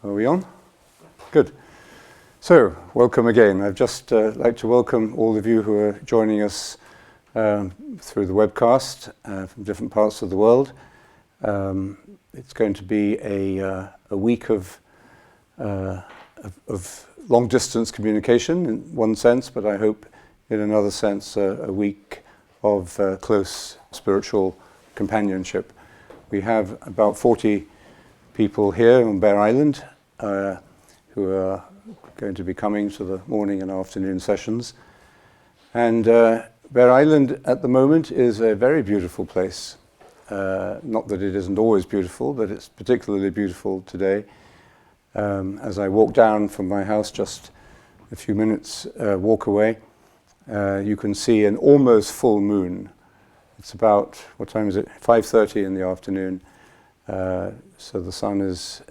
Are we on? Good. So, welcome again. I'd just like to welcome all of you who are joining us through the webcast from different parts of the world. It's going to be a week of long-distance communication in one sense, but I hope in another sense a week of close spiritual companionship. We have about 40 people here on Bere Island who are going to be coming to the morning and afternoon sessions. And Bere Island at the moment is a very beautiful place. Not that it isn't always beautiful, but it's particularly beautiful today. As I walk down from my house, just a few minutes walk away, you can see an almost full moon. It's about, what time is it? 5:30 in the afternoon. So the sun is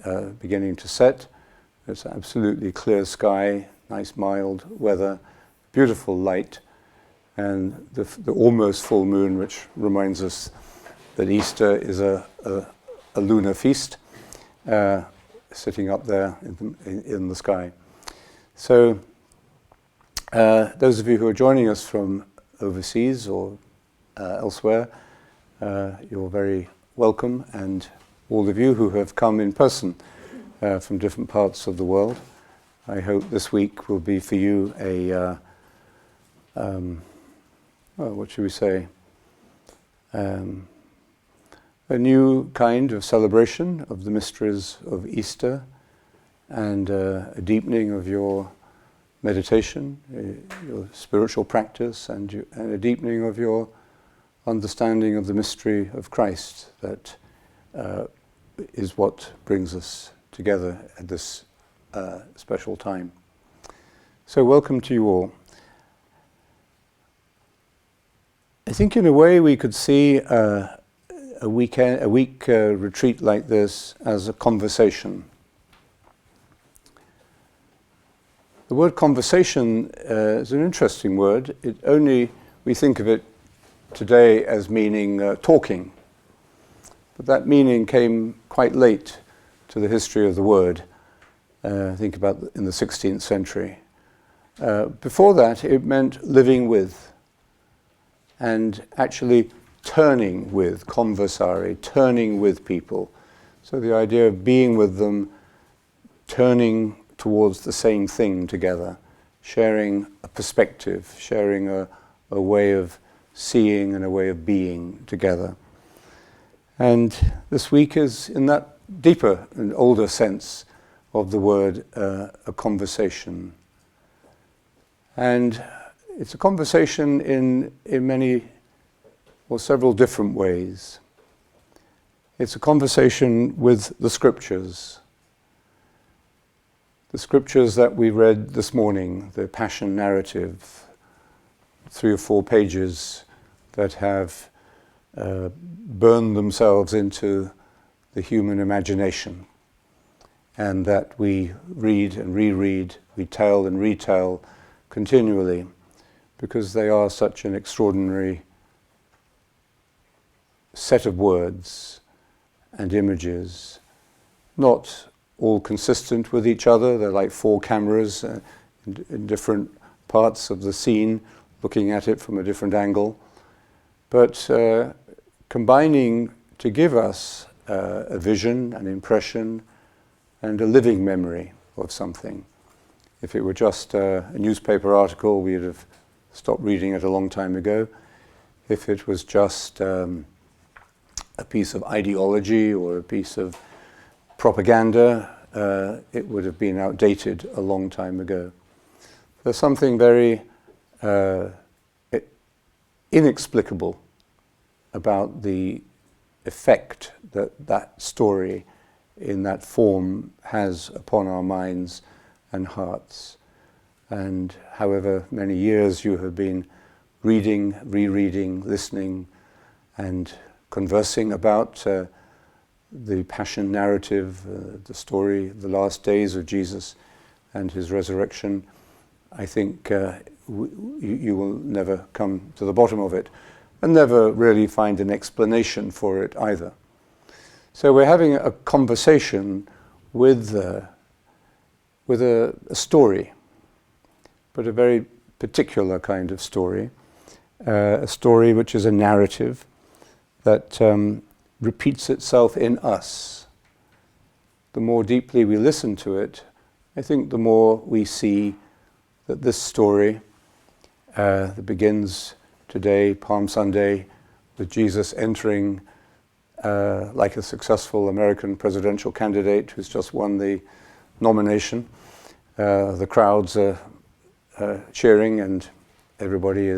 beginning to set. It's absolutely clear sky, nice mild weather, beautiful light, and the almost full moon, which reminds us that Easter is a lunar feast, sitting up there in the sky. So those of you who are joining us from overseas or elsewhere, you're very welcome, and all of you who have come in person from different parts of the world, I hope this week will be for you what should we say, a new kind of celebration of the mysteries of Easter, and a deepening of your meditation, your spiritual practice, and a deepening of your understanding of the mystery of Christ that is what brings us together at this special time. So welcome to you all. I think in a way we could see a week retreat like this as a conversation. The word conversation is an interesting word. We think of it today as meaning talking. But that meaning came quite late to the history of the word. Think about in the 16th century. Before that, it meant living with, and actually turning with, conversare, turning with people. So the idea of being with them, turning towards the same thing together, sharing a perspective, sharing a way of seeing and a way of being together. And this week is, in that deeper and older sense of the word, a conversation. And it's a conversation in many or several different ways. It's a conversation with the scriptures. The scriptures that we read this morning, the Passion narrative, 3 or 4 pages that have burned themselves into the human imagination, and that we read and reread, we tell and retell continually, because they are such an extraordinary set of words and images, not all consistent with each other. They're like 4 cameras in different parts of the scene, looking at it from a different angle, but combining to give us a vision, an impression, and a living memory of something. If it were just a newspaper article, we'd have stopped reading it a long time ago. If it was just a piece of ideology or a piece of propaganda, it would have been outdated a long time ago. There's something very inexplicable about the effect that story in that form has upon our minds and hearts. And however many years you have been reading, rereading, listening, and conversing about the Passion narrative, the story, the last days of Jesus and his resurrection, I think you will never come to the bottom of it, and never really find an explanation for it either. So we're having a conversation with with a story, but a very particular kind of story, a story which is a narrative that repeats itself in us. The more deeply we listen to it, I think the more we see that this story that begins today, Palm Sunday, with Jesus entering like a successful American presidential candidate who's just won the nomination. The crowds are cheering, and everybody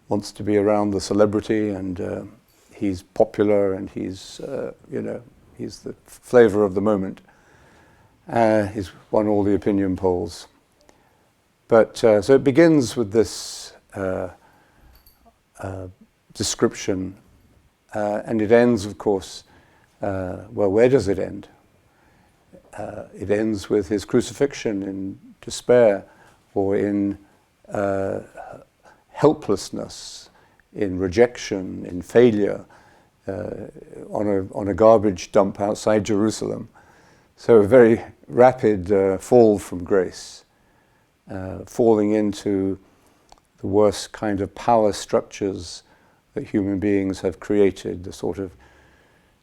wants to be around the celebrity, and he's popular, and he's the flavor of the moment. He's won all the opinion polls. But so it begins with this description, and it ends, of course, well, where does it end? It ends with his crucifixion in despair, or in helplessness, in rejection, in failure, on a garbage dump outside Jerusalem. So a very rapid fall from grace, falling into the worst kind of power structures that human beings have created, the sort of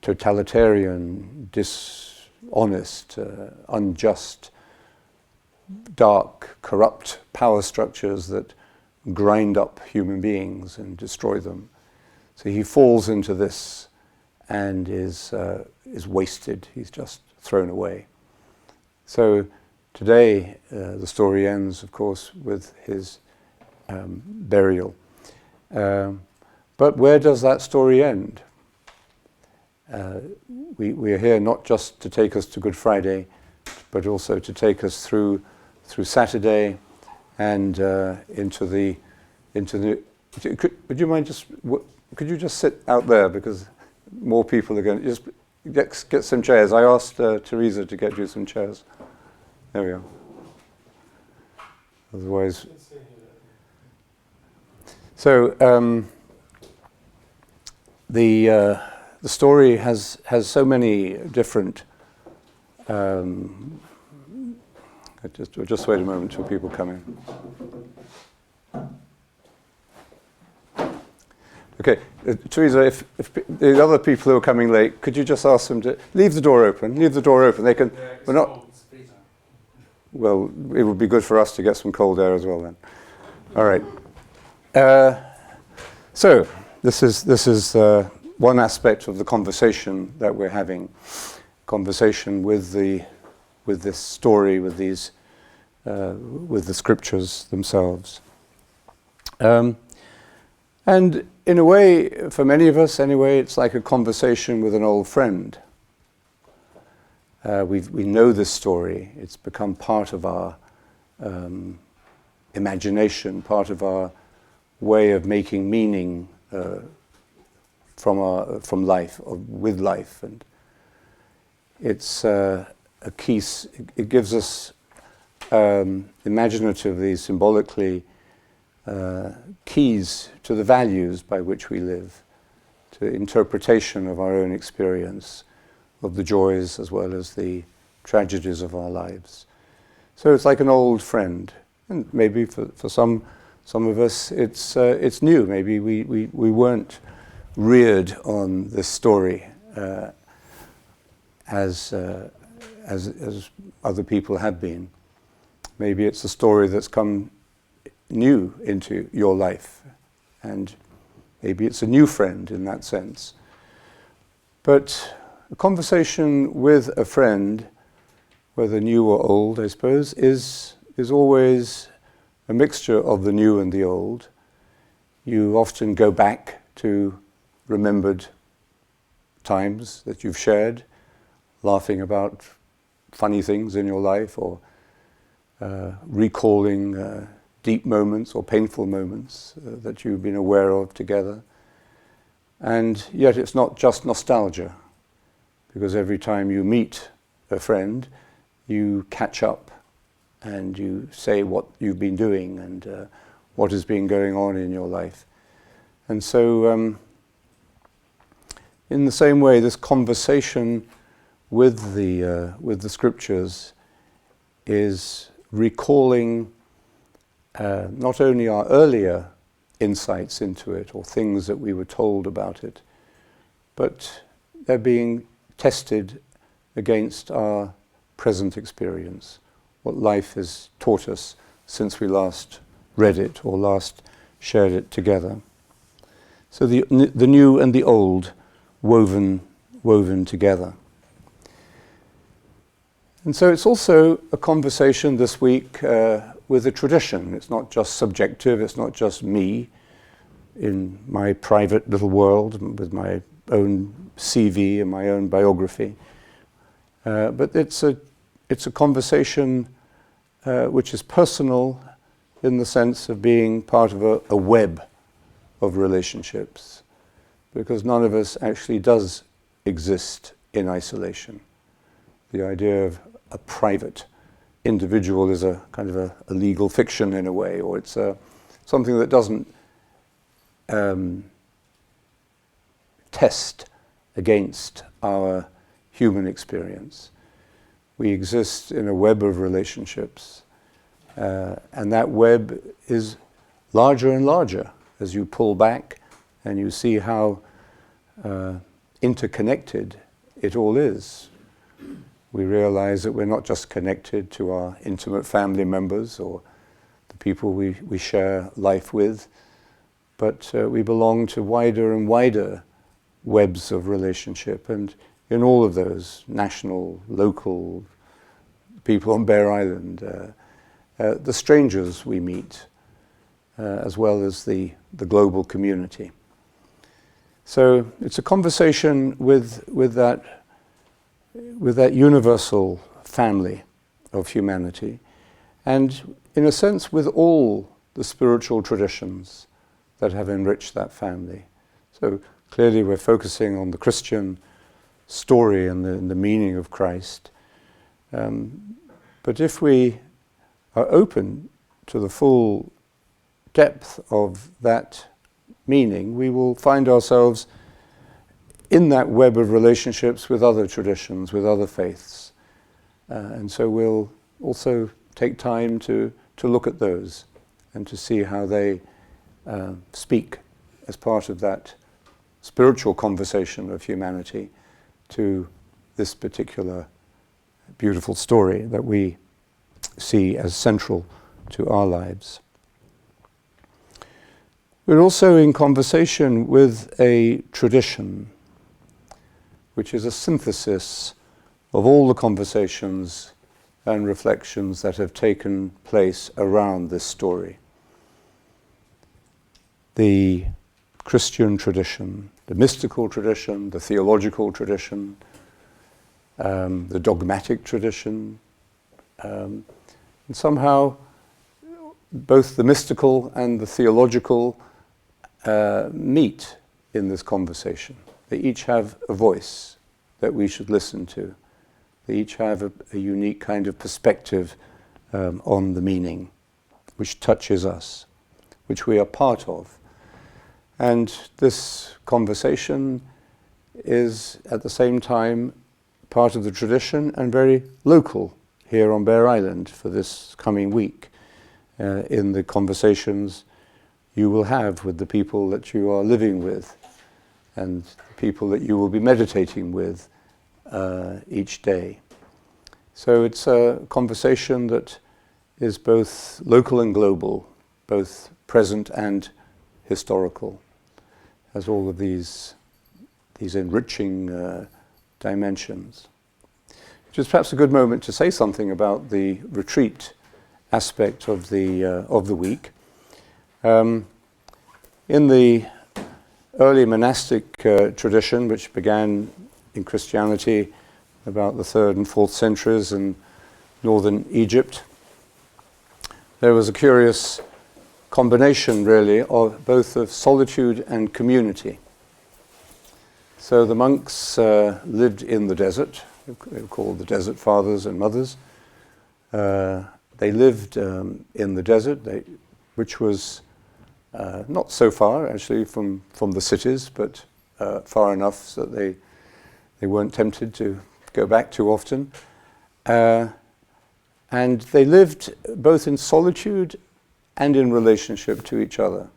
totalitarian, dishonest, unjust, dark, corrupt power structures that grind up human beings and destroy them. So he falls into this and is wasted. He's just thrown away. So today the story ends, of course, with his burial. But where does that story end? We are here not just to take us to Good Friday, but also to take us through Saturday and into the. Would you mind could you just sit out there, because more people are going to just get some chairs. I asked Teresa to get you some chairs. There we are. Otherwise, so the story has so many different. Just wait a moment till people come in. Okay, Teresa, if the other people who are coming late, could you just ask them to leave the door open? Leave the door open. They can. We're not. Well, it would be good for us to get some cold air as well then. All right. So this is one aspect of the conversation that we're having. Conversation with this story, with these, with the scriptures themselves. And in a way, for many of us anyway, it's like a conversation with an old friend. We know this story. It's become part of our imagination, part of our way of making meaning from life, or with life, and it's a key. It gives us imaginatively, symbolically, keys to the values by which we live, to interpretation of our own experience, of the joys as well as the tragedies of our lives. So it's like an old friend, and maybe for some of us it's new. Maybe we weren't reared on this story as other people have been. Maybe it's a story that's come new into your life, and maybe it's a new friend in that sense. But a conversation with a friend, whether new or old, I suppose, is always a mixture of the new and the old. You often go back to remembered times that you've shared, laughing about funny things in your life, or recalling deep moments or painful moments that you've been aware of together. And yet it's not just nostalgia, because every time you meet a friend, you catch up and you say what you've been doing and what has been going on in your life. And so in the same way, this conversation with the scriptures is recalling not only our earlier insights into it or things that we were told about it, but they're being tested against our present experience, what life has taught us since we last read it or last shared it together. So the new and the old woven together. And so it's also a conversation this week with a tradition. It's not just subjective, it's not just me in my private little world with my own CV and my own biography. But it's a conversation which is personal in the sense of being part of a web of relationships, because none of us actually does exist in isolation. The idea of a private individual is a kind of a legal fiction in a way, or it's something that doesn't test against our human experience. We exist in a web of relationships, and that web is larger and larger as you pull back and you see how interconnected it all is. We realize that we're not just connected to our intimate family members or the people we share life with, but we belong to wider and wider webs of relationship, and in all of those, national, local, people on Bere Island, the strangers we meet, as well as the global community. So it's a conversation with that universal family of humanity, and in a sense with all the spiritual traditions that have enriched that family. So clearly we're focusing on the Christian story and the meaning of Christ. But if we are open to the full depth of that meaning, we will find ourselves in that web of relationships with other traditions, with other faiths. And so we'll also take time to look at those and to see how they speak as part of that spiritual conversation of humanity to this particular beautiful story that we see as central to our lives. We're also in conversation with a tradition which is a synthesis of all the conversations and reflections that have taken place around this story. The Christian tradition, the mystical tradition, the theological tradition, the dogmatic tradition, and somehow both the mystical and the theological meet in this conversation. They each have a voice that we should listen to. They each have a unique kind of perspective on the meaning, which touches us, which we are part of. And this conversation is at the same time part of the tradition and very local here on Bere Island for this coming week, in the conversations you will have with the people that you are living with and the people that you will be meditating with each day. So it's a conversation that is both local and global, both present and historical, has all of these enriching dimensions. Which is perhaps a good moment to say something about the retreat aspect of the week. In the early monastic tradition, which began in Christianity about the 3rd and 4th centuries in northern Egypt, there was a curious combination really of both of solitude and community. So the monks lived in the desert. They were called the desert fathers and mothers. They lived in the desert, which was not so far actually from the cities, but far enough so that they weren't tempted to go back too often. And they lived both in solitude and in relationship to each other.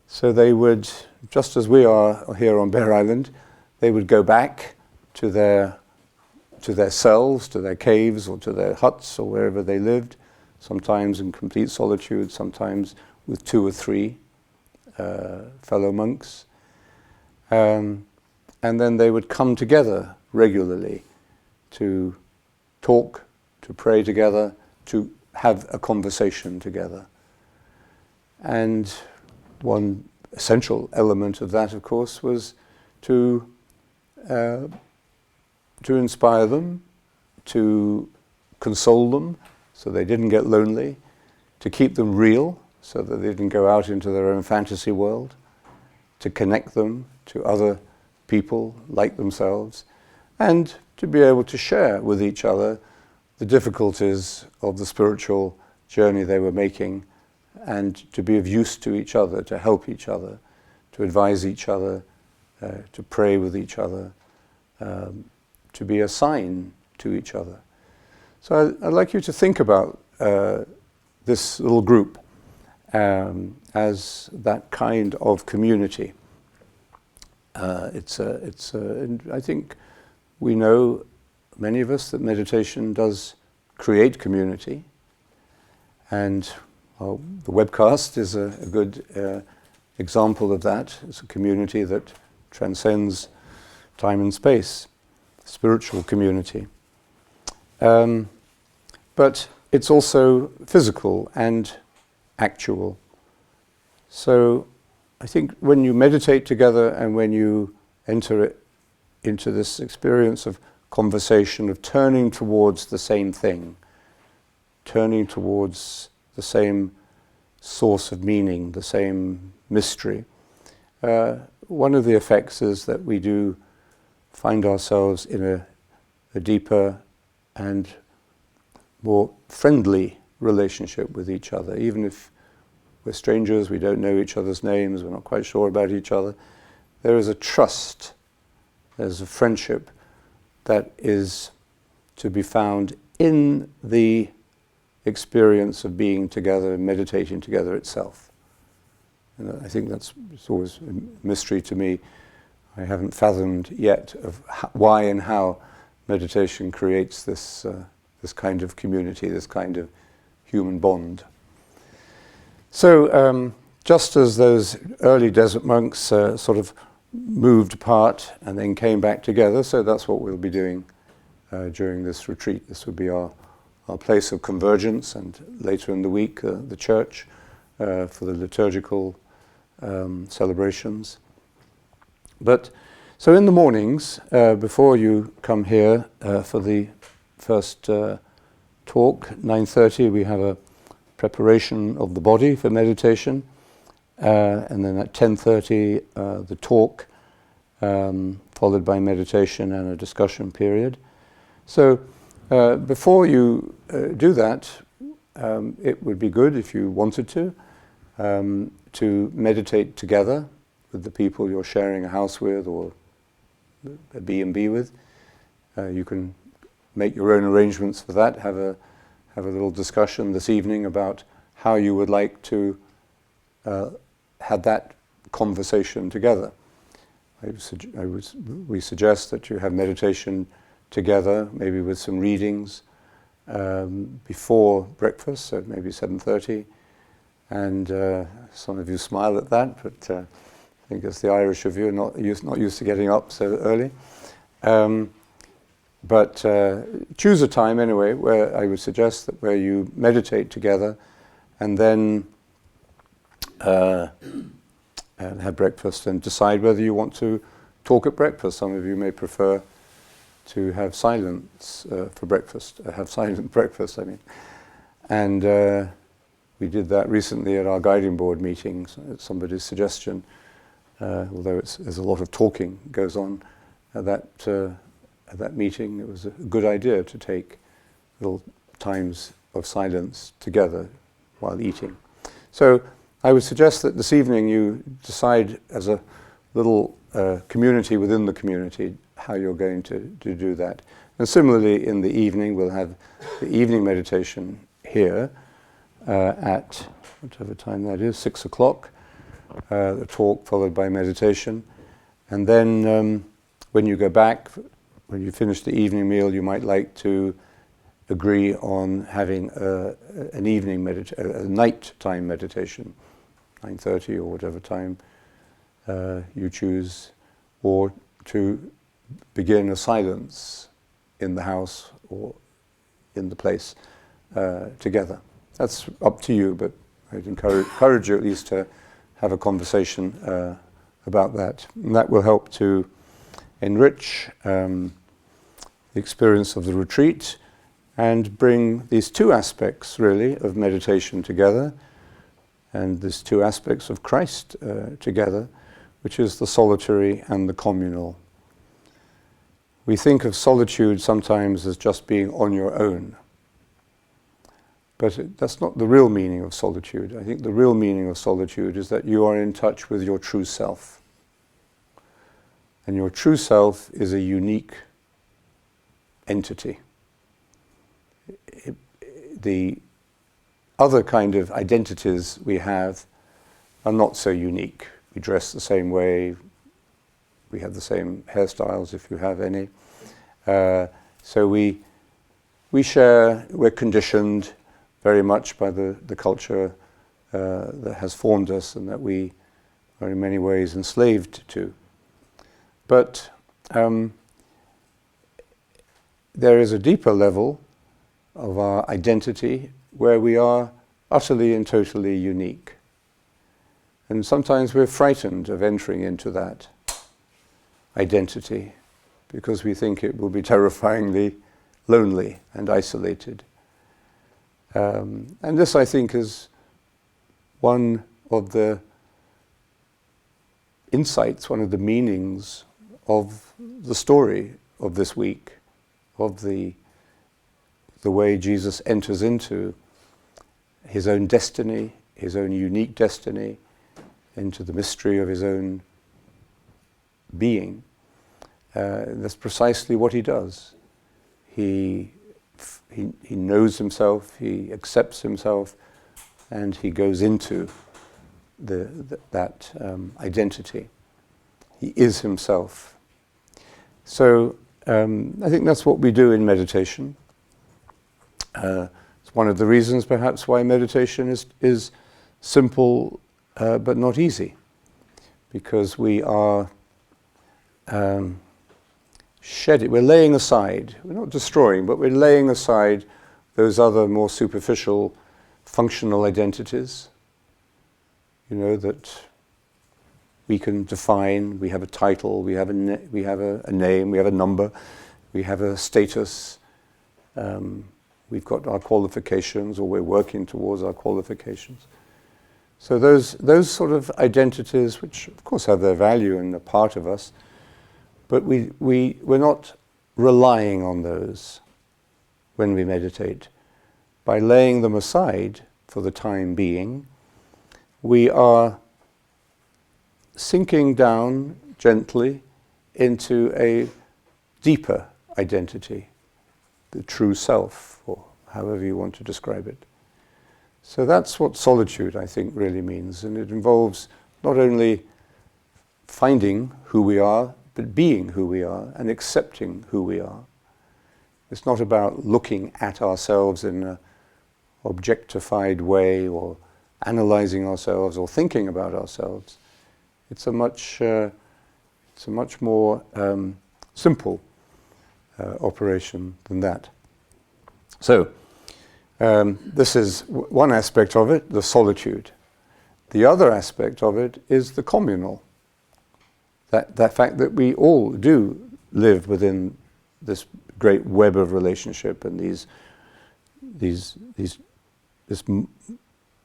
So they would, just as we are here on Bere Island, they would go back to their cells, to their caves, or to their huts, or wherever they lived, sometimes in complete solitude, sometimes with 2 or 3 fellow monks. And then they would come together regularly to talk, to pray together, to have a conversation together. And one essential element of that, of course, was to inspire them, to console them so they didn't get lonely, to keep them real so that they didn't go out into their own fantasy world, to connect them to other people like themselves, and to be able to share with each other the difficulties of the spiritual journey they were making, and to be of use to each other, to help each other, to advise each other, to pray with each other, to be a sign to each other. So I'd like you to think about this little group as that kind of community. I think we know, many of us, that meditation does create community, and well, the webcast is a good example of that. It's a community that transcends time and space, spiritual community. But it's also physical and actual. So I think when you meditate together and when you enter into this experience of conversation, of turning towards the same thing, turning towards the same source of meaning, the same mystery, one of the effects is that we do find ourselves in a deeper and more friendly relationship with each other. Even if we're strangers, we don't know each other's names, we're not quite sure about each other, there is a trust, there's a friendship that is to be found in the experience of being together and meditating together itself. And I think it's always a mystery to me. I haven't fathomed yet of why and how meditation creates this kind of community, this kind of human bond. So just as those early desert monks sort of moved apart and then came back together, so that's what we'll be doing during this retreat. This would be our place of convergence, and later in the week the church for the liturgical celebrations. But so in the mornings, before you come here for the first talk, 9:30, we have a preparation of the body for meditation, and then at 10:30 the talk, followed by meditation and a discussion period. So before you do that, it would be good, if you wanted to meditate together with the people you're sharing a house with or a B&B with. You can make your own arrangements for that, have a little discussion this evening about how you would like to have that conversation together. We suggest that you have meditation together, maybe with some readings before breakfast, so maybe 7:30. And some of you smile at that, but I think it's the Irish of you, not used to getting up so early. But choose a time anyway where I would suggest that where you meditate together and then and have breakfast and decide whether you want to talk at breakfast. Some of you may prefer to have silence for breakfast, have silent breakfast, I mean. And we did that recently at our guiding board meetings at somebody's suggestion, although there's a lot of talking goes on at that meeting. It was a good idea to take little times of silence together while eating. So I would suggest that this evening you decide as a little community within the community how you're going to do that. And similarly, in the evening, we'll have the evening meditation here at whatever time that is, 6 o'clock, the talk followed by meditation. And then when you go back, when you finish the evening meal, you might like to agree on having an evening a night-time meditation, 9:30 or whatever time you choose, or to begin a silence in the house or in the place together. That's up to you, but I'd encourage you at least to have a conversation about that. And that will help to enrich the experience of the retreat and bring these two aspects, really, of meditation together, and these two aspects of Christ together, which is the solitary and the communal. We think of solitude sometimes as just being on your own. But that's not the real meaning of solitude. I think the real meaning of solitude is that you are in touch with your true self. And your true self is a unique entity. The other kind of identities we have are not so unique. We dress the same way, we have the same hairstyles if you have any. So we share, we're conditioned very much by the culture that has formed us and that we are in many ways enslaved to. But there is a deeper level of our identity where we are utterly and totally unique. And sometimes we're frightened of entering into that identity because we think it will be terrifyingly lonely and isolated. And this, I think, is one of the insights, one of the meanings of the story of this week, of the way Jesus enters into his own destiny, his own unique destiny, into the mystery of his own being. That's precisely what he does. He knows himself, he accepts himself, and he goes into that identity. He is himself. So I think that's what we do in meditation. It's one of the reasons perhaps why meditation is simple but not easy, because we are we're laying aside, we're not destroying, but we're laying aside those other more superficial functional identities, that we can define. We have a title, we have a name, we have a number, we have a status, we've got our qualifications, or we're working towards our qualifications. So those sort of identities, which of course have their value and are part of us, but we're not relying on those when we meditate. By laying them aside for the time being, we are sinking down gently into a deeper identity, the true self, or however you want to describe it. So that's what solitude, I think, really means. And it involves not only finding who we are, but being who we are and accepting who we are. It's not about looking at ourselves in an objectified way or analyzing ourselves or thinking about ourselves. It's a much more simple operation than that. So this is one aspect of it, the solitude. The other aspect of it is the communal. That fact that we all do live within this great web of relationship and this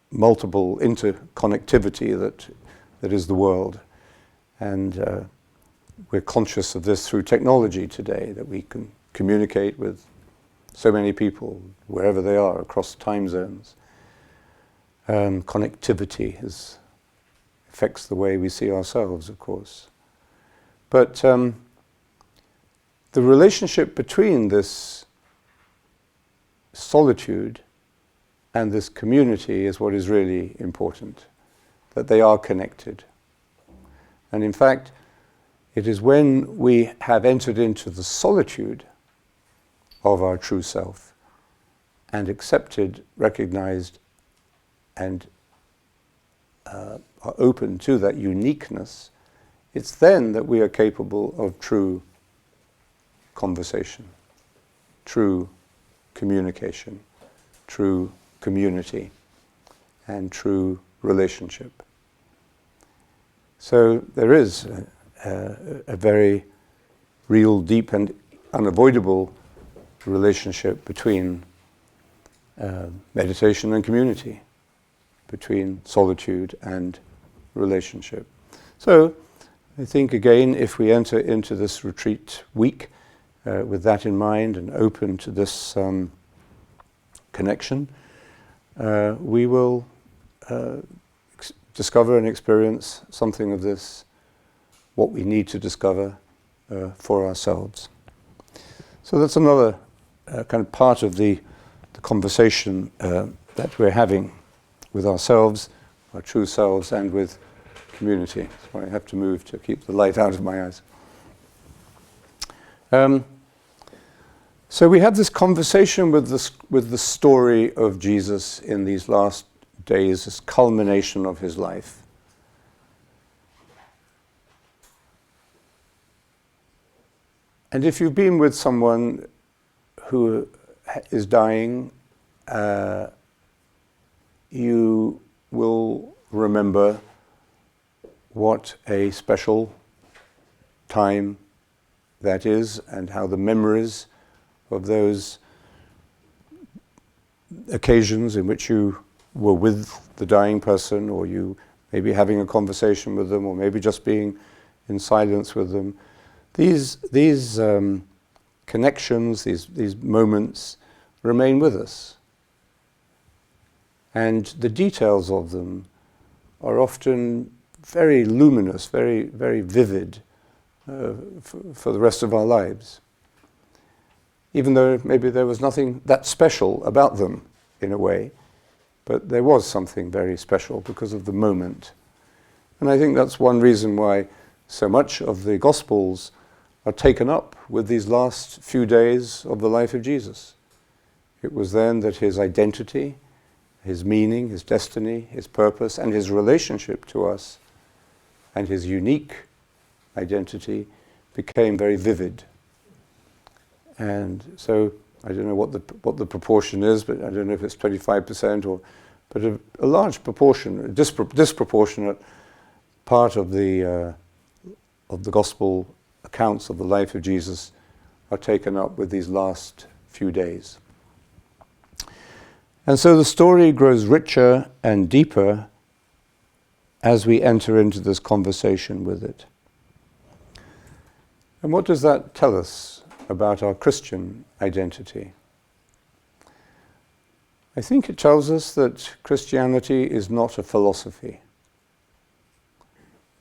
multiple interconnectivity that is the world. And we're conscious of this through technology today, that we can communicate with so many people, wherever they are, across time zones. Connectivity affects the way we see ourselves, of course. But the relationship between this solitude and this community is what is really important, that they are connected. And in fact, it is when we have entered into the solitude of our true self and accepted, recognized, and are open to that uniqueness, it's then that we are capable of true conversation, true communication, true community, and true relationship. So there is a very real, deep, and unavoidable relationship between meditation and community, between solitude and relationship. So I think, again, if we enter into this retreat week with that in mind and open to this connection, we will discover and experience something of this, what we need to discover for ourselves. So that's another kind of part of the conversation that we're having with ourselves, our true selves, and with community. That's why I have to move to keep the light out of my eyes. So we have this conversation with the story of Jesus in these last days, this culmination of his life. And if you've been with someone who is dying, you will remember what a special time that is, and how the memories of those occasions in which you were with the dying person, or you maybe having a conversation with them, or maybe just being in silence with them, these connections, these moments remain with us. And the details of them are often very luminous, very, very vivid for the rest of our lives. Even though maybe there was nothing that special about them in a way, but there was something very special because of the moment. And I think that's one reason why so much of the Gospels are taken up with these last few days of the life of Jesus. It was then that his identity, his meaning, his destiny, his purpose, and his relationship to us, and his unique identity became very vivid. And so I don't know what the proportion is, but I don't know if it's 25% but a large proportion, a disproportionate part of the gospel accounts of the life of Jesus are taken up with these last few days. And so the story grows richer and deeper as we enter into this conversation with it. And what does that tell us about our Christian identity? I think it tells us that Christianity is not a philosophy.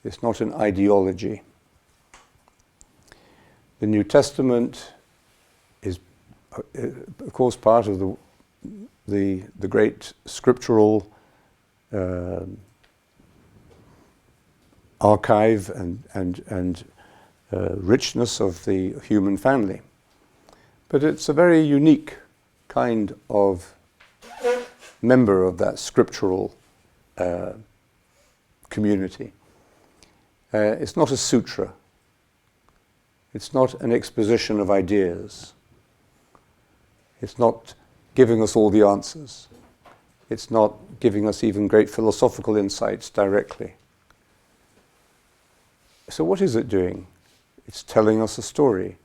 It's not an ideology. The New Testament is, of course, part of the great scriptural archive and richness of the human family. But it's a very unique kind of member of that scriptural community. It's not a sutra. It's not an exposition of ideas. It's not giving us all the answers. It's not giving us even great philosophical insights directly. So what is it doing? It's telling us a story.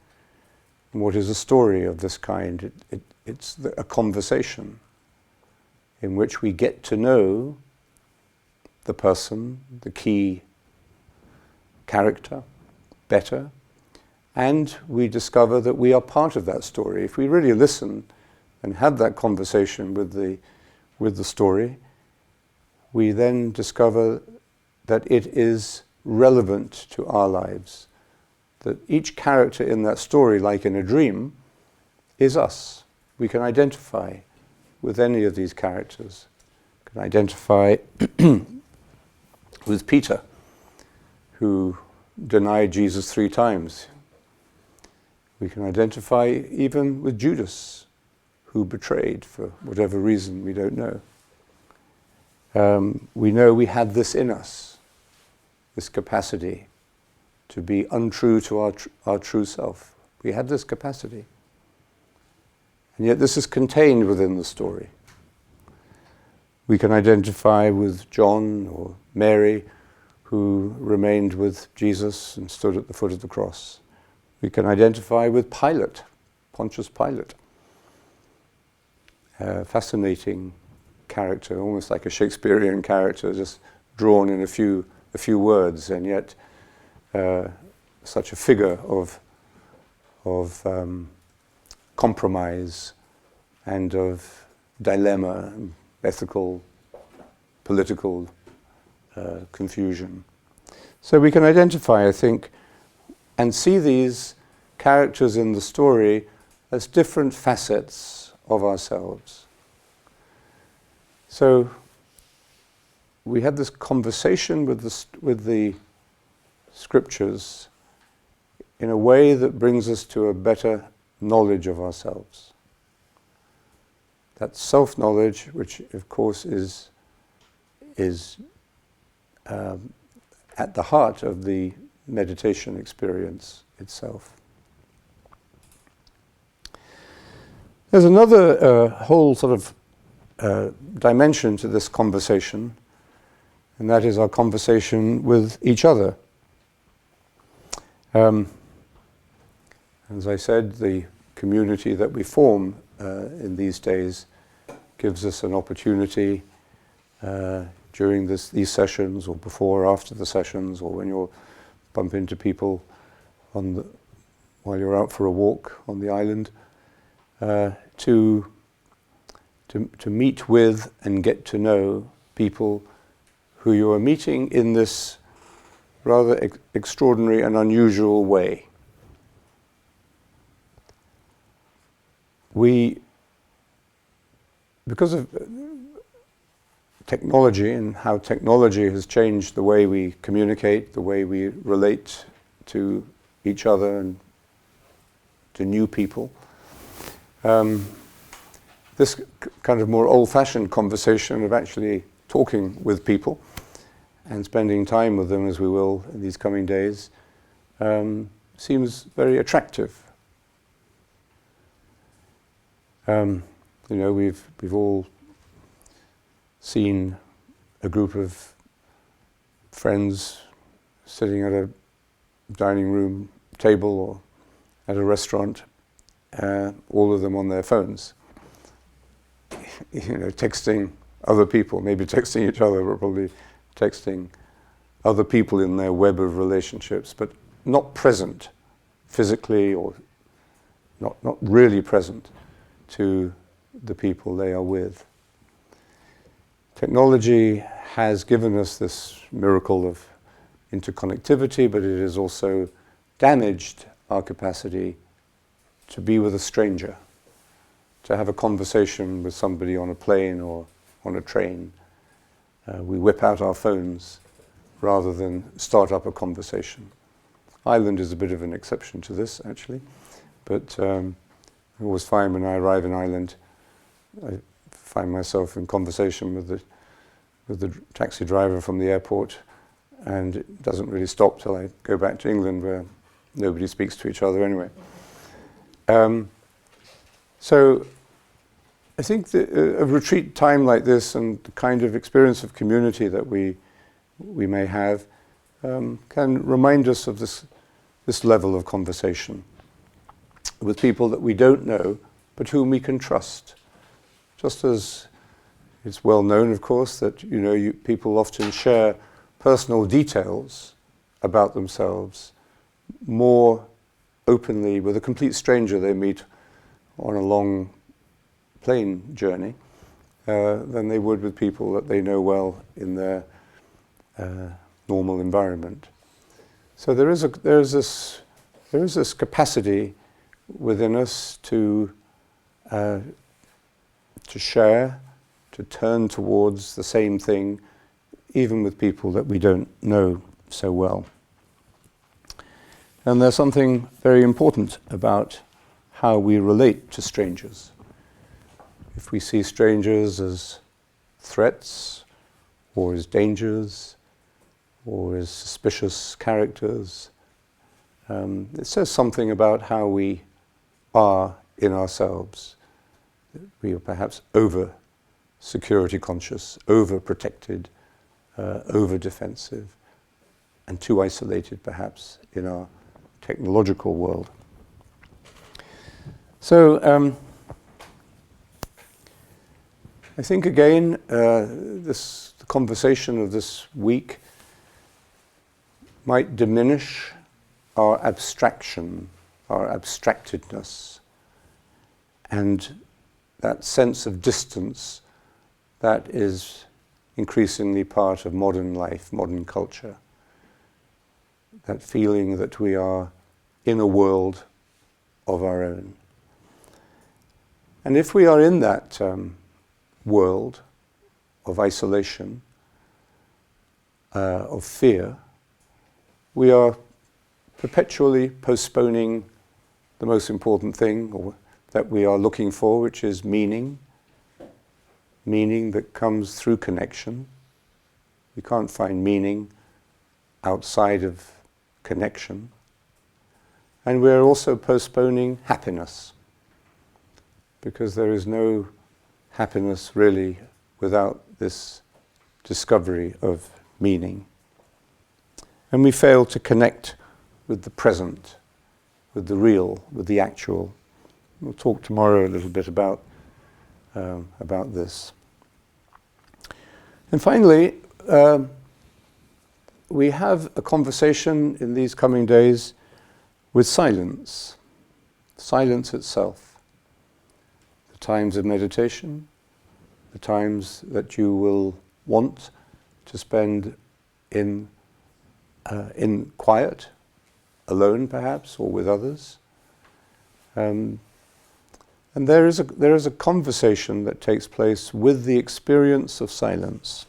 And what is a story of this kind? It's a conversation in which we get to know the person, the key character, better, and we discover that we are part of that story. If we really listen and have that conversation with the story, we then discover that it is relevant to our lives, that each character in that story, like in a dream, is us. We can identify with any of these characters. We can identify with Peter, who denied Jesus 3 times. We can identify even with Judas, who betrayed for whatever reason, we don't know. We know we have this in us, this capacity to be untrue to our true self. We have this capacity. And yet this is contained within the story. We can identify with John or Mary, who remained with Jesus and stood at the foot of the cross. We can identify with Pilate, Pontius Pilate. Fascinating character, almost like a Shakespearean character, just drawn in a few words, and yet such a figure of compromise and of dilemma, ethical, political confusion. So we can identify, I think, and see these characters in the story as different facets of ourselves. So we have this conversation with the scriptures in a way that brings us to a better knowledge of ourselves. That self-knowledge, which of course is at the heart of the meditation experience itself. There's another whole sort of dimension to this conversation, and that is our conversation with each other. As I said, the community that we form in these days gives us an opportunity during these sessions, or before or after the sessions, or when you bump into people while you're out for a walk on the island, to meet with and get to know people who you are meeting in this rather extraordinary and unusual way. Because of technology and how technology has changed the way we communicate, the way we relate to each other and to new people, this kind of more old-fashioned conversation of actually talking with people and spending time with them, as we will in these coming days, seems very attractive. We've all seen a group of friends sitting at a dining room table or at a restaurant, all of them on their phones, texting other people, maybe texting each other, but probably texting other people in their web of relationships, but not present physically, or not really present to the people they are with. Technology has given us this miracle of interconnectivity, but it has also damaged our capacity to be with a stranger, to have a conversation with somebody on a plane or on a train. We whip out our phones rather than start up a conversation. Ireland is a bit of an exception to this, actually, but I always find when I arrive in Ireland, I find myself in conversation with the taxi driver from the airport, and it doesn't really stop till I go back to England, where nobody speaks to each other anyway. So I think that a retreat time like this and the kind of experience of community that we may have can remind us of this level of conversation with people that we don't know, but whom we can trust. Just as it's well known, of course, that people often share personal details about themselves more openly with a complete stranger they meet on a long plane journey than they would with people that they know well in their normal environment. So there is this there is this capacity within us to share, to turn towards the same thing, even with people that we don't know so well. And there's something very important about how we relate to strangers. If we see strangers as threats, or as dangers, or as suspicious characters, it says something about how we are in ourselves. We are perhaps over security conscious, over protected, over defensive, and too isolated perhaps in our technological world. So I think again, the conversation of this week might diminish our abstraction, our abstractedness, and that sense of distance that is increasingly part of modern life, modern culture. That feeling that we are in a world of our own. And if we are in that world of isolation, of fear, we are perpetually postponing the most important thing that we are looking for, which is meaning. Meaning that comes through connection. We can't find meaning outside of connection. And we're also postponing happiness, because there is no happiness really without this discovery of meaning. And we fail to connect with the present, with the real, with the actual. We'll talk tomorrow a little bit about this. And finally, we have a conversation in these coming days with silence, silence itself. The times of meditation, the times that you will want to spend in quiet, alone perhaps, or with others. And there is a conversation that takes place with the experience of silence.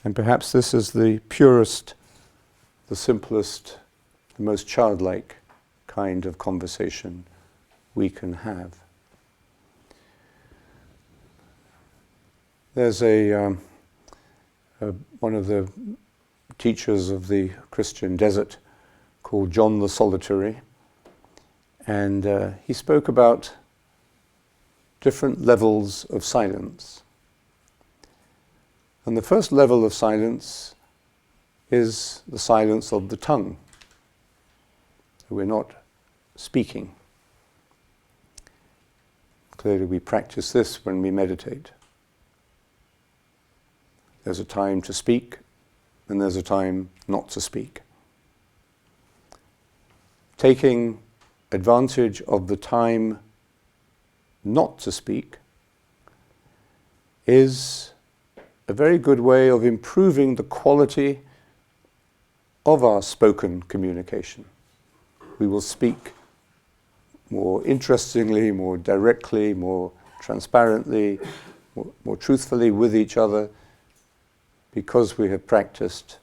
And perhaps this is the purest, the simplest, the most childlike kind of conversation we can have. There's one of the teachers of the Christian desert called John the Solitary, and he spoke about different levels of silence. And the first level of silence is the silence of the tongue. We're not speaking. Clearly we practice this when we meditate. There's a time to speak, and there's a time not to speak. Taking advantage of the time not to speak is a very good way of improving the quality of our spoken communication. We will speak more interestingly, more directly, more transparently, more truthfully with each other, because we have practiced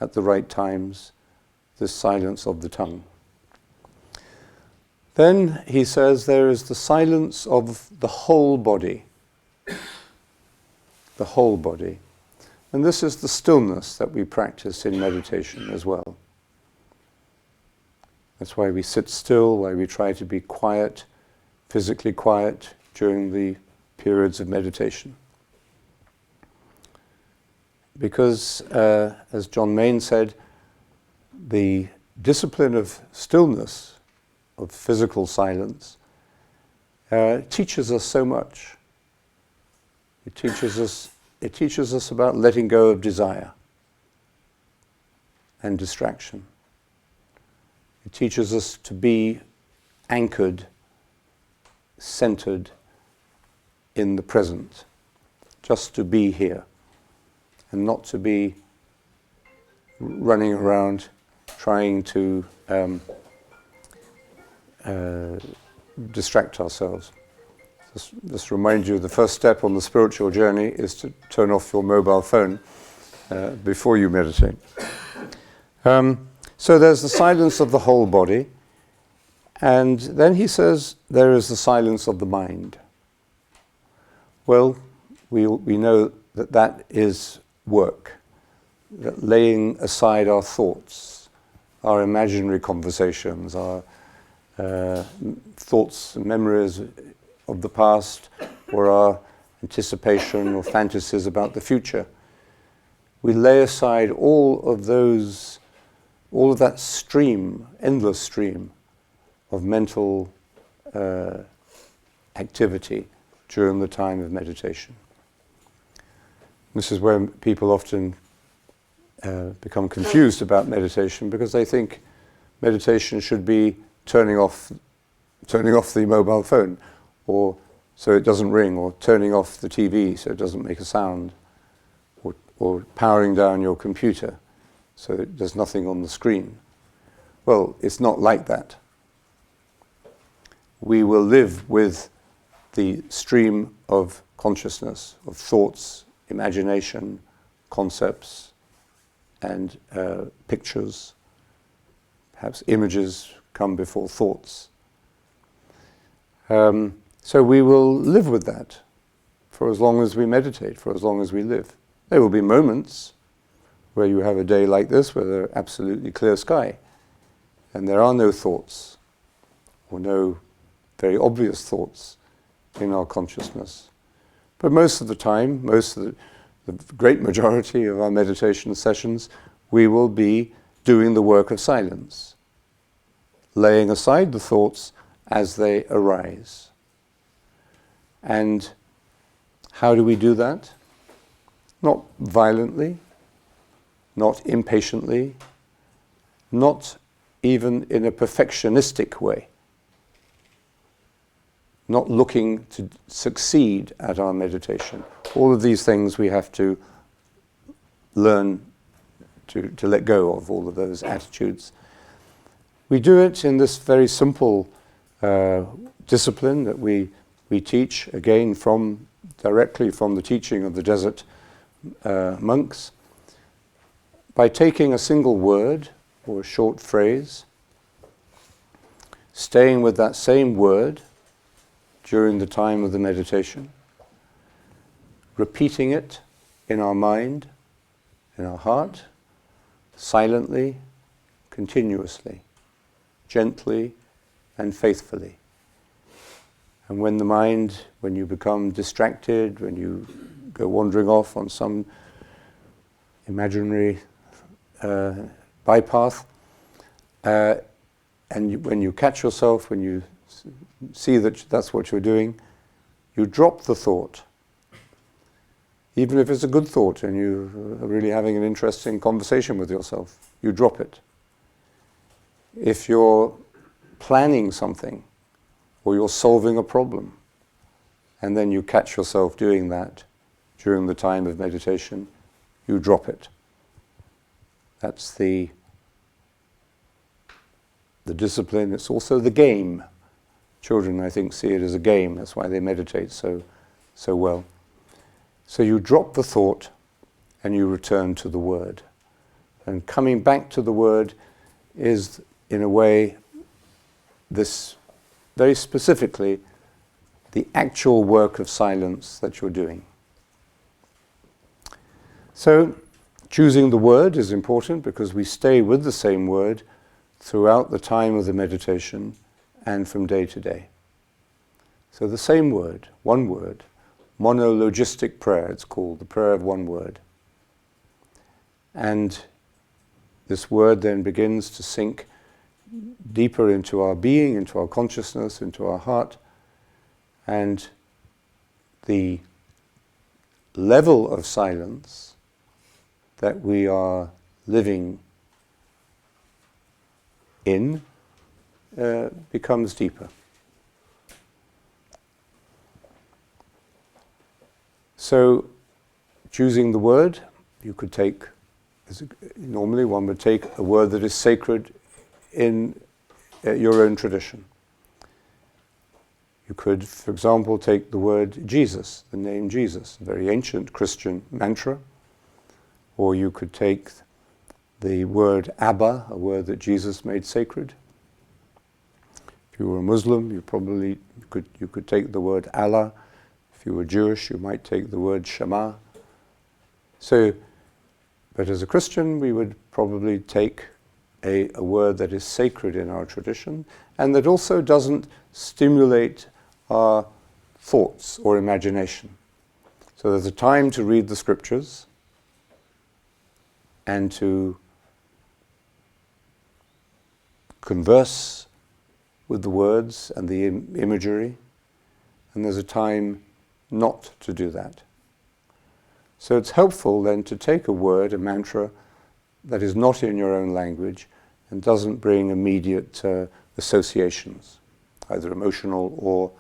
at the right times this silence of the tongue. Then he says there is the silence of the whole body. The whole body. And this is the stillness that we practice in meditation as well. That's why we sit still, why we try to be quiet, physically quiet during the periods of meditation. Because, as John Main said, the discipline of stillness, of physical silence, teaches us so much. It teaches us about letting go of desire and distraction. It teaches us to be anchored, centered in the present, just to be here, and not to be running around trying to distract ourselves. Just remind you, the first step on the spiritual journey is to turn off your mobile phone before you meditate. So there's the silence of the whole body, and then he says there is the silence of the mind. Well, we know that that is work, that laying aside our thoughts, our imaginary conversations, our thoughts and memories of the past, or our anticipation or fantasies about the future. We lay aside all of that stream, endless stream of mental activity during the time of meditation. This is where people often become confused about meditation, because they think meditation should be turning off the mobile phone, or so it doesn't ring, or turning off the TV so it doesn't make a sound, or powering down your computer so there's nothing on the screen. Well, it's not like that. We will live with the stream of consciousness, of thoughts, imagination, concepts, and pictures. Perhaps images come before thoughts. So we will live with that for as long as we meditate, for as long as we live. There will be moments where you have a day like this where there's absolutely clear sky and there are no thoughts, or no very obvious thoughts in our consciousness. But most of the time, the great majority of our meditation sessions, we will be doing the work of silence, laying aside the thoughts as they arise. And how do we do that? Not violently, not impatiently, not even in a perfectionistic way, not looking to succeed at our meditation. All of these things we have to learn to let go of, all of those attitudes. We do it in this very simple discipline that we teach, again directly from the teaching of the desert monks, by taking a single word or a short phrase, staying with that same word during the time of the meditation, repeating it in our mind, in our heart, silently, continuously, gently and faithfully. And when you become distracted, when you go wandering off on some imaginary bypath, when you catch yourself, when you see that that's what you're doing, you drop the thought. Even if it's a good thought and you are really having an interesting conversation with yourself, you drop it. If you're planning something, or you're solving a problem, and then you catch yourself doing that during the time of meditation, you drop it. That's the discipline. It's also the game. Children, I think, see it as a game. That's why they meditate so well. So you drop the thought and you return to the word. And coming back to the word is, in a way, this very specifically the actual work of silence that you're doing. So choosing the word is important because we stay with the same word throughout the time of the meditation and from day to day. So the same word, one word, monologistic prayer, it's called, the prayer of one word. And this word then begins to sink deeper into our being, into our consciousness, into our heart, and the level of silence that we are living in becomes deeper. So, choosing the word, you could take Normally one would take a word that is sacred in your own tradition. You could, for example, take the word Jesus, the name Jesus, a very ancient Christian mantra. Or you could take the word Abba, a word that Jesus made sacred. If you were a Muslim, you could take the word Allah. If you were Jewish, you might take the word Shema. But as a Christian, we would probably take a word that is sacred in our tradition and that also doesn't stimulate our thoughts or imagination. So there's a time to read the scriptures and to converse with the words and the imagery, and there's a time not to do that. So it's helpful then to take a word, a mantra, that is not in your own language and doesn't bring immediate associations, either emotional or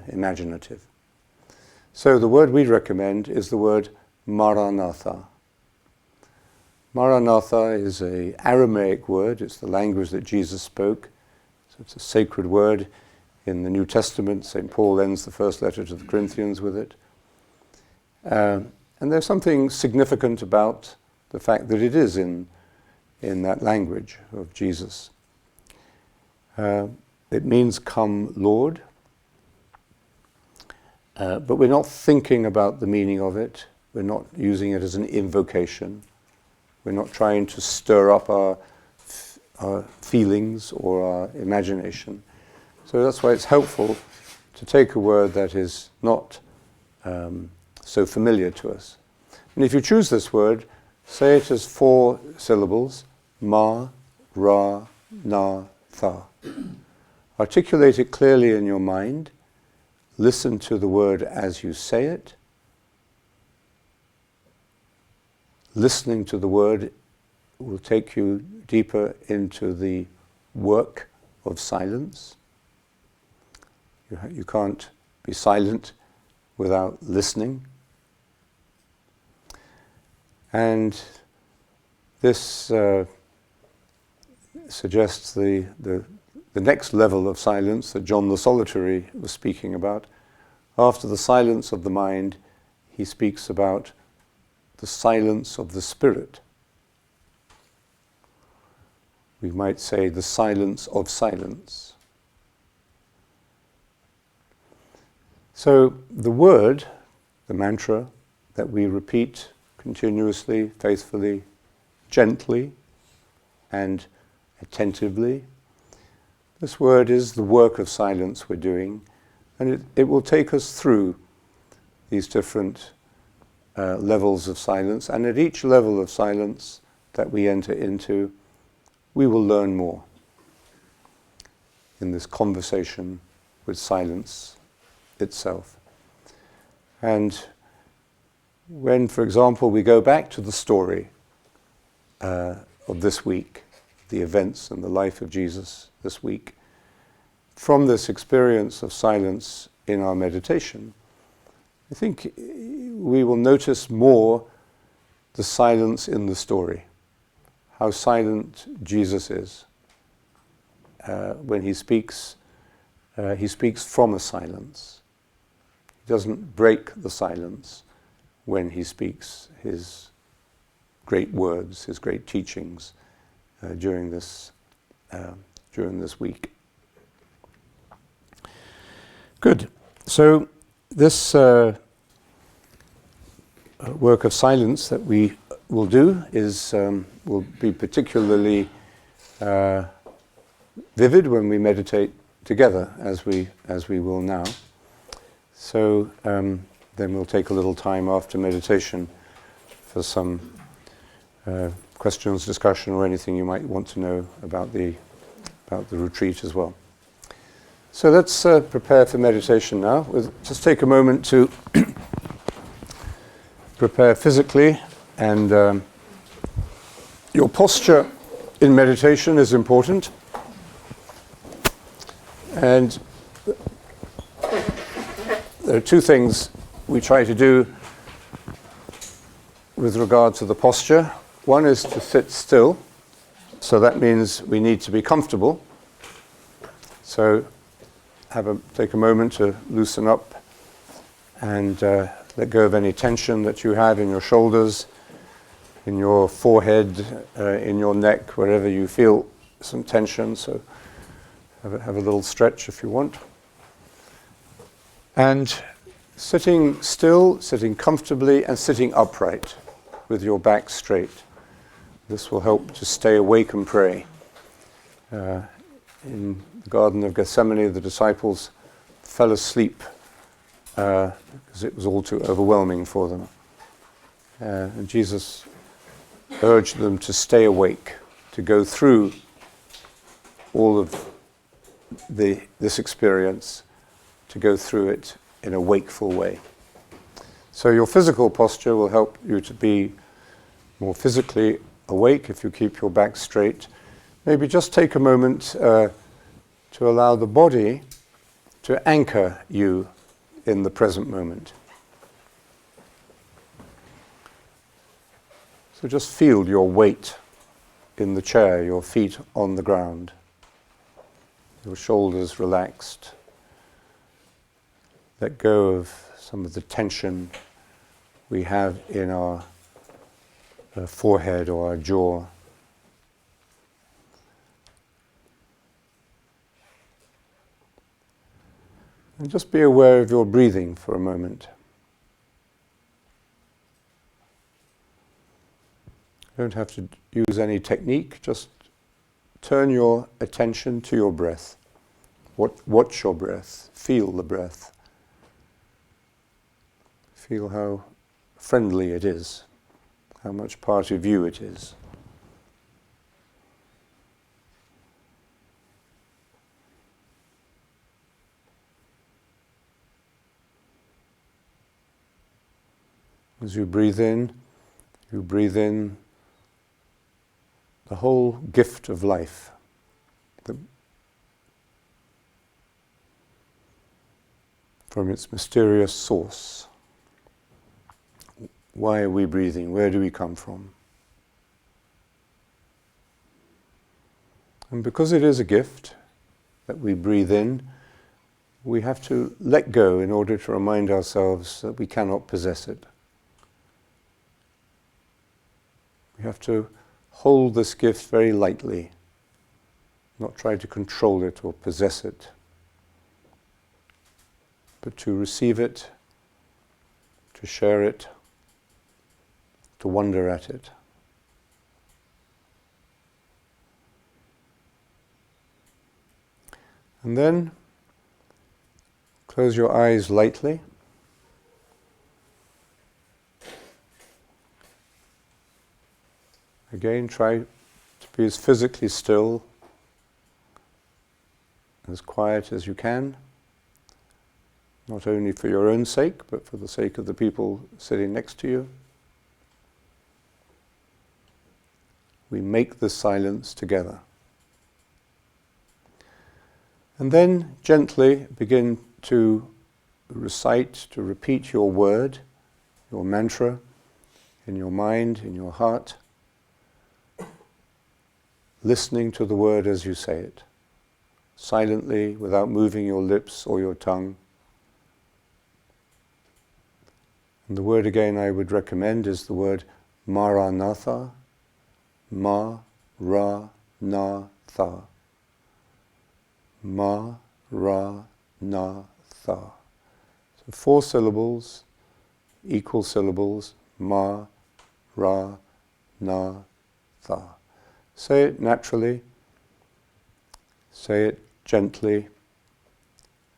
imaginative. So the word we recommend is the word Maranatha. Maranatha is an Aramaic word. It's the language that Jesus spoke. So it's a sacred word in the New Testament. St. Paul ends the first letter to the Corinthians with it. And there's something significant about the fact that it is in that language of Jesus. It means "Come, Lord." But we're not thinking about the meaning of it. We're not using it as an invocation. We're not trying to stir up our feelings or our imagination. So that's why it's helpful to take a word that is not so familiar to us. And if you choose this word, say it as 4 syllables: Ma, Ra, Na, Tha. Articulate it clearly in your mind. Listen to the word as you say it. Listening to the word will take you deeper into the work of silence. You can't be silent without listening. And this suggests the next level of silence that John the Solitary was speaking about. After the silence of the mind, he speaks about the silence of the spirit. We might say the silence of silence. So the word, the mantra that we repeat continuously, faithfully, gently, and attentively, this word is the work of silence we're doing, and it will take us through these different levels of silence, and at each level of silence that we enter into, we will learn more in this conversation with silence itself. And when, for example, we go back to the story of this week, the events and the life of Jesus this week, from this experience of silence in our meditation, I think we will notice more the silence in the story, how silent Jesus is. When he speaks from a silence. He doesn't break the silence when he speaks his great words, his great teachings during this week. Good. So this work of silence that we will do will be particularly vivid when we meditate together, as we will now. So then we'll take a little time after meditation for some questions, discussion, or anything you might want to know about the retreat as well. So let's prepare for meditation now. We'll just take a moment to prepare physically, and your posture in meditation is important. And there are 2 things we try to do with regard to the posture. One is to sit still. So that means we need to be comfortable. So take a moment to loosen up and let go of any tension that you have in your shoulders, in your forehead, in your neck, wherever you feel some tension. So have a little stretch if you want. And sitting still, sitting comfortably, and sitting upright with your back straight. This will help to stay awake and pray. In the Garden of Gethsemane, the disciples fell asleep because it was all too overwhelming for them. And Jesus urged them to stay awake, to go through all of this experience, to go through it in a wakeful way. So your physical posture will help you to be more physically awake if you keep your back straight. Maybe just take a moment to allow the body to anchor you in the present moment. So just feel your weight in the chair, your feet on the ground, your shoulders relaxed. Let go of some of the tension we have in our forehead or our jaw. And just be aware of your breathing for a moment. You don't have to use any technique, just turn your attention to your breath. Watch your breath, feel the breath. Feel how friendly it is, how much part of you it is. As you breathe in the whole gift of life. From its mysterious source. Why are we breathing? Where do we come from? And because it is a gift that we breathe in, we have to let go in order to remind ourselves that we cannot possess it. We have to hold this gift very lightly, not try to control it or possess it, but to receive it, to share it, to wonder at it. And then close your eyes lightly. Again, try to be as physically still, as quiet as you can, not only for your own sake, but for the sake of the people sitting next to you. We make the silence together. And then gently begin to recite, to repeat your word, your mantra, in your mind, in your heart, listening to the word as you say it, silently, without moving your lips or your tongue. And the word again I would recommend is the word Maranatha, Ma-ra-na-tha. Ma-ra-na-tha. So 4 syllables, equal syllables, Ma-ra-na-tha. Say it naturally, say it gently,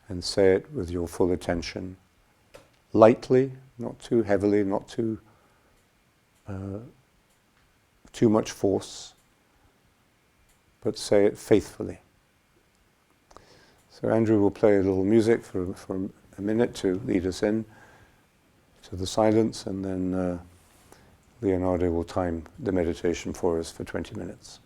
and say it with your full attention. Lightly, not too heavily, not too much force, but say it faithfully. So Andrew will play a little music for a minute to lead us in to the silence, and then Leonardo will time the meditation for us for 20 minutes.